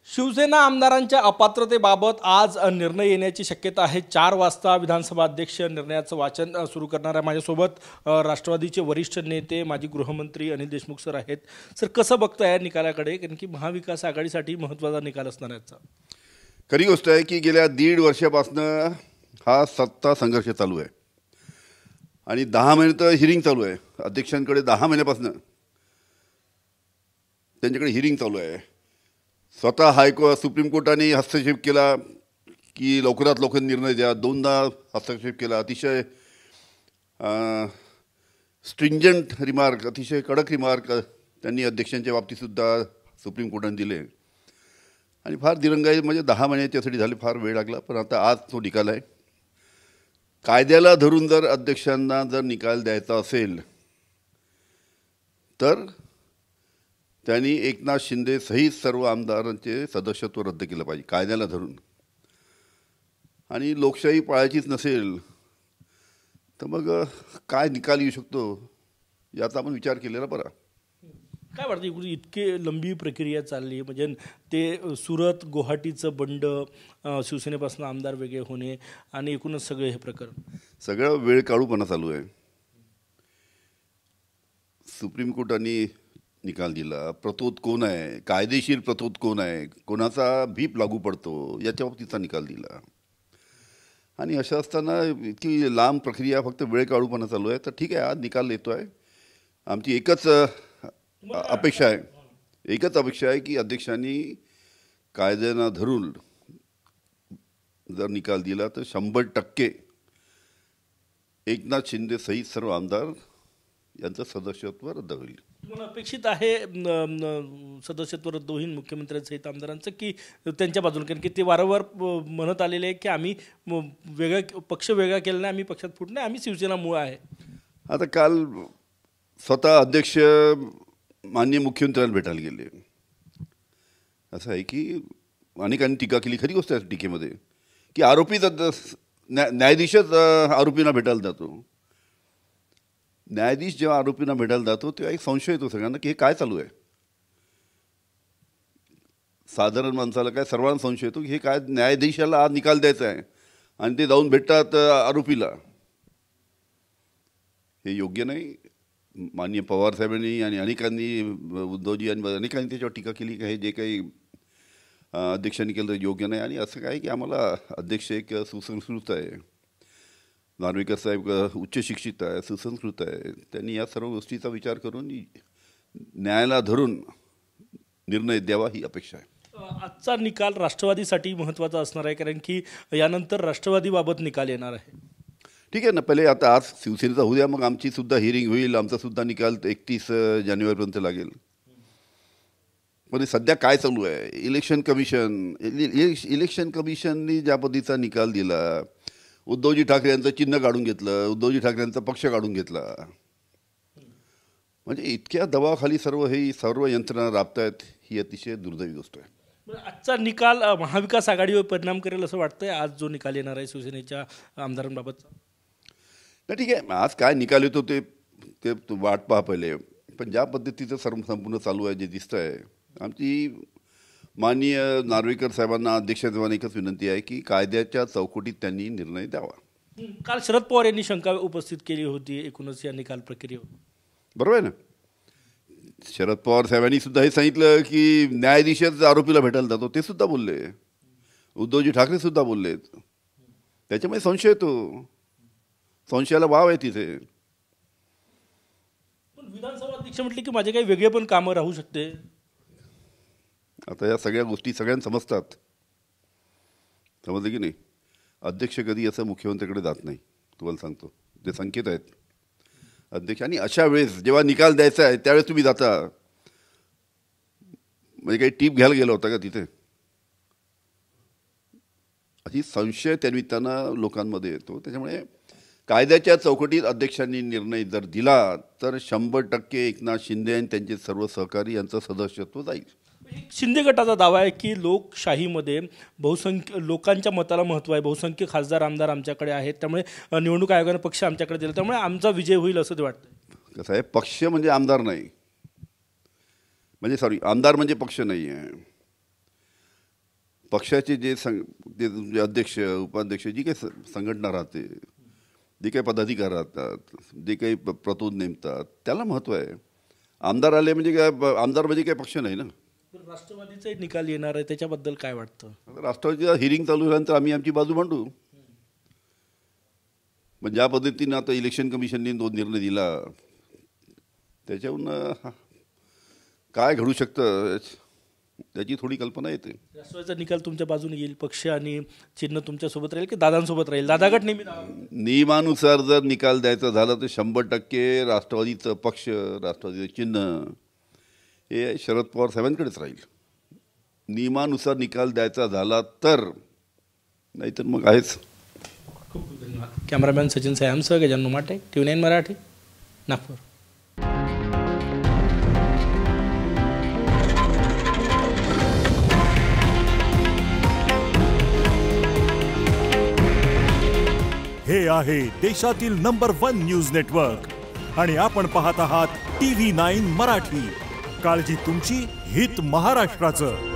शिवसेना आमदारांच्या अपात्रतेबाबत आज निर्णय येण्याची शक्यता आहे। 4 वाजता विधानसभा अध्यक्ष निर्णयाचं वाचन सुरू करणार आहे। माझ्यासोबत राष्ट्रवादीचे वरिष्ठ नेते माजी गृहमंत्री अनिल देशमुख सर आहेत। सर, कसं बघताय निकालाकडे, कारण की महाविकास आघाडीसाठी महत्त्वाचा निकाल असणार याचा? खरी गोष्ट आहे की गेल्या 1.5 वर्षापासून हा सत्ता संघर्ष चालू आहे आणि 10 महिने तर हिअरिंग चालू आहे। अध्यक्षांकडे 10 महिन्यापासून त्यांच्याकडे हिअरिंग चालू आहे। स्वतः सुप्रीम कोर्टाने हस्तक्षेप केला की लवकरात लवकर निर्णय द्या। 2दा हस्तक्षेप केला। अतिशय स्ट्रिंजंट रिमार्क, अतिशय कडक रिमार्क त्यांनी अध्यक्षांच्या बाबतीतसुद्धा सुप्रीम कोर्टाने दिले आणि फार दिरंगाई म्हणजे 10 महिने त्यासाठी झाले, फार वेळ लागला। पण आता आज तो निकाल आहे। कायद्याला धरून जर अध्यक्षांना जर निकाल द्यायचा असेल तर त्यांनी एकनाथ शिंदे सहित सर्व आमदारांचे सदस्यत्व रद्द केलं पाहिजे कायद्याला धरून। आणि लोकशाही पाळायचीच नसेल तर मग काय निकाल येऊ शकतो याचा आपण विचार केलेला बरा। काय वाटतं, इतकी लंबी प्रक्रिया चालली, म्हणजे ते सुरत गुवाहाटीचं बंड, शिवसेनेपासून आमदार वेगळे होणे आणि एकूणच सगळे हे प्रकरण, सगळं वेळ काढूपणा चालू आहे। सुप्रीम कोर्टाने निकाल दिला, प्रतोद कोण आहे, कायदेशीर प्रतोद कोण आहे, कोणाचा भीप लागू पडतो याच्या बाबतीचा निकाल दिला। आणि अशा असताना इतकी लांब प्रक्रिया, फक्त वेळ काढूपणा चालू आहे। तर ठीक आहे, आज निकाल येतो आहे। आमची एकच अपेक्षा आहे की अध्यक्षांनी कायद्याला धरून जर निकाल दिला तर 100% एकनाथ शिंदे सहित सर्व आमदार यांचं सदस्यत्व रद्द होईल। तुम्हाला अपेक्षित आहे सदस्यत्व रद्द होईल मुख्यमंत्र्यांसहित आमदारांचं, की त्यांच्या बाजूने? कारण की ते वारंवार म्हणत आलेले आहे की आम्ही वेगळा पक्ष वेगळा केला नाही, आम्ही पक्षात फूट नाही, आम्ही शिवसेना मूळ आहे। आता काल स्वतः अध्यक्ष माननीय मुख्यमंत्र्यांना भेटायला गेले। असं आहे की अनेकांनी टीका केली, खरी गोष्ट आहे टीकेमध्ये, की आरोपीच न्यायाधीशच आरोपींना भेटायला जातो। न्यायाधीश जेव्हा आरोपींना भेटायला जातो तेव्हा एक संशय येतो सगळ्यांना की हे काय चालू आहे। साधारण माणसाला काय, सर्वांना संशय येतो की हे काय, न्यायाधीशाला आज निकाल द्यायचा आहे आणि ते जाऊन भेटतात आरोपीला। हे योग्य नाही। माननीय पवार साहेबांनी आणि अनेकांनी, उद्धवजी आणि अनेकांनी त्याच्यावर टीका केली की हे जे काही अध्यक्षांनी केलं तर योग्य नाही। आणि असं काय की आम्हाला अध्यक्ष एक सुसंस्कृत आहे, नार्वेकर साहेब उच्च शिक्षित आहे, सुसंस्कृत आहे, त्यांनी या सर्व गोष्टीचा विचार करून न्यायाला धरून निर्णय द्यावा ही अपेक्षा आहे। आजचा निकाल राष्ट्रवादीसाठी महत्त्वाचा असणार आहे, कारण की यानंतर राष्ट्रवादीबाबत निकाल येणार आहे। ठीक आहे ना, पहिले आता आज शिवसेनेचा होऊ द्या, मग आमची सुद्धा हिअरिंग होईल, आमचा सुद्धा निकाल 31 जानेवारीपर्यंत लागेल। पण सध्या काय चालू आहे, इलेक्शन कमिशननी ज्या पद्धतीचा निकाल दिला, उद्धवजी ठाकरे यांचं चिन्ह काढून घेतलं, उद्धवजी ठाकरे यांचा पक्ष काढून घेतला, म्हणजे इतक्या दबावाखाली सर्व यंत्रणा राबतायत, ही अतिशय दुर्दैवी गोष्ट आहे। आजचा निकाल महाविकास आघाडीवर परिणाम करेल असं वाटतंय? आज जो निकाल येणार आहे शिवसेनेच्या आमदारांबाबतचा, नाही ठीक आहे, आज काय निकाल येतो ते वाट पहा पहिले। पण ज्या पद्धतीचं संपूर्ण चालू आहे, जे दिसतं आहे, आमची माननीय नार्वेकर साहेबांना, अध्यक्षांना एकच विनंती आहे की कायद्याच्या चौकटीत त्यांनी निर्णय द्यावा। काल शरद पवार यांनी शंका उपस्थित केली होती एकूणच या निकाल प्रक्रियेवर, बरोबर आहे ना। शरद पवार साहेबांनी सुद्धा हे सांगितलं की न्यायाधीशच आरोपीला भेटायला जातो, ते सुद्धा बोलले। उद्धवजी ठाकरे सुद्धा बोलले। त्याच्यामुळे संशय येतो, संशयाला वाव आहे तिथे। पण विधानसभा अध्यक्ष म्हटले की माझे काही वेगळे पण कामं राहू शकते। आता या सगळ्या गोष्टी सगळ्यांना समजतात, समजलं की नाही। अध्यक्ष कधी असं मुख्यमंत्र्याकडे जात नाही, तुम्हाला सांगतो, ते संकेत आहेत अध्यक्ष। आणि अशा वेळेस जेव्हा निकाल द्यायचा आहे त्यावेळेस तुम्ही जाता, म्हणजे काही टीप घ्यायला गेला होता का तिथे, अशी संशय त्यानिमित्तानं लोकांमध्ये येतो। त्याच्यामुळे कायद्याच्या चौकटीत अध्यक्षांनी निर्णय जर दिला तर 100% एकनाथ शिंदे आणि त्यांचे सर्व सहकारी यांचं सदस्यत्व जाईल। शिंदे गटाचा दावा आहे की लोकशाहीमध्ये बहुसंख्य लोकांच्या मताला महत्त्व आहे, बहुसंख्य खासदार आमदार आमच्याकडे आहेत, त्यामुळे निवडणूक आयोगाने पक्ष आमच्याकडे दिला, त्यामुळे आमचा विजय होईल असं ते वाटतं। कसं आहे, पक्ष म्हणजे आमदार नाही, म्हणजे आमदार म्हणजे पक्ष नाही आहे। पक्षाचे जे जे अध्यक्ष उपाध्यक्ष जी काही संघटना राहते, जे काही पदाधिकारी राहतात, जे काही प्रतोद नेमतात, त्याला महत्त्व आहे. आमदार आले म्हणजे काय, आमदार म्हणजे काही पक्ष नाही ना. राष्ट्रवादीचा निकाल येणार आहे, त्याच्याबद्दल काय वाटतं? राष्ट्रवादीचा हिअरिंग चालू झाल्यानंतर आम्ही आमची बाजू मांडू. पण ज्या पद्धतीनं आता इलेक्शन कमिशनने 2 निर्णय दिला, त्याच्याहून काय घडू शकतं त्याची थोडी कल्पना येते. राष्ट्रवादीचा निकाल तुमच्या बाजूने येईल, पक्ष आणि चिन्ह तुमच्यासोबत राहील की दादांसोबत राहील? दादा गट नेहमी नियमानुसार जर निकाल द्यायचा झाला तर 100% राष्ट्रवादीचं पक्ष, राष्ट्रवादीचं चिन्ह हे शरद पवार साहेबांकडेच राहील. नियमानुसार निकाल द्यायचा झाला तर, नाहीतर मग आहेच. खूप खूप धन्यवाद. कॅमेरामॅन सचिन सायांसह गजानन उमाटे, TV9 मराठी, नागपूर. हे आहे देशातील नंबर 1 न्यूज नेटवर्क आणि आपण पाहत आहात TV9 मराठी. काळजी तुमची, हित महाराष्ट्राचं.